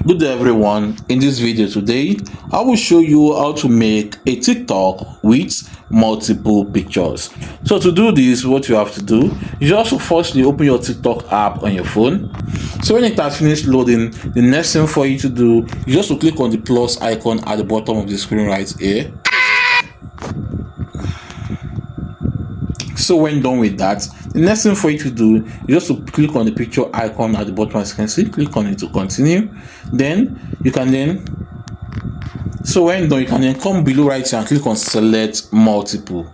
Good day everyone. In this video today, I will show you how to make a TikTok with multiple pictures. So to do this, what you have to do is just firstly open your TikTok app on your phone. So when it has finished loading, the next thing for you to do is just to click on the plus icon at the bottom of the screen right here. So when done with that, the next thing for you to do is just to click on the picture icon at the bottom, as you can see. Click on it to continue. Then you can so when done, you can then come below right here and click on select multiple.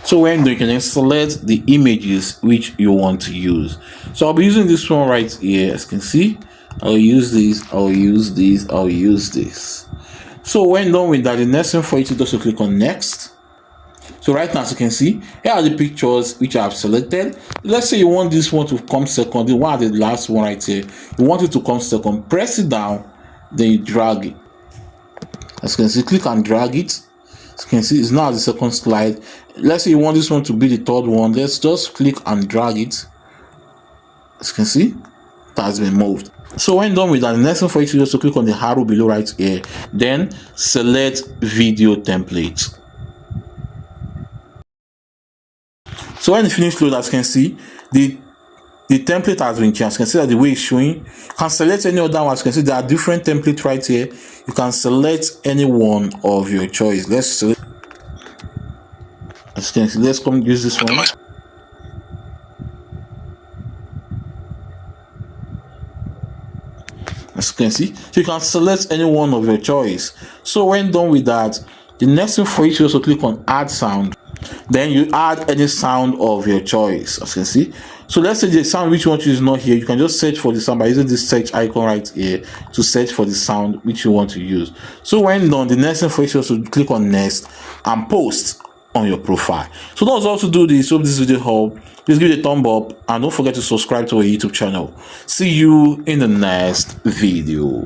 So when done, you can then select the images which you want to use. So I'll be using this one right here. As you can see, I'll use this, I'll use this, I'll use this. So when done with that, the next thing for you to do is to click on next. So right now, as you can see, here are the pictures which I have selected. Let's say you want this one to come second, the one at the last one right here. You want it to come second, press it down, then you drag it. As you can see, click and drag it. As you can see, it's now the second slide. Let's say you want this one to be the third one. Let's just click and drag it. As you can see, it has been moved. So when done with that, the next thing for you to do is to click on the arrow below right here. Then select video template. So when you finish load, as you can see, the template has been changed. As you can see that the way it's showing, you can select any other one. As you can see, there are different templates right here. You can select any one of your choice. Let's select, as you can see, let's come use this one. As you can see, so you can select any one of your choice. So when done with that, the next thing for you to also click on add sound. Then you add any sound of your choice, as you can see. So let's say the sound which you want to use is not here. You can just search for the sound by using this search icon right here to search for the sound which you want to use. So when done, the next thing for you is to click on next and post on your profile. So that's all to do this. Hope this video helped. Please give it a thumb up and don't forget to subscribe to our YouTube channel. See you in the next video.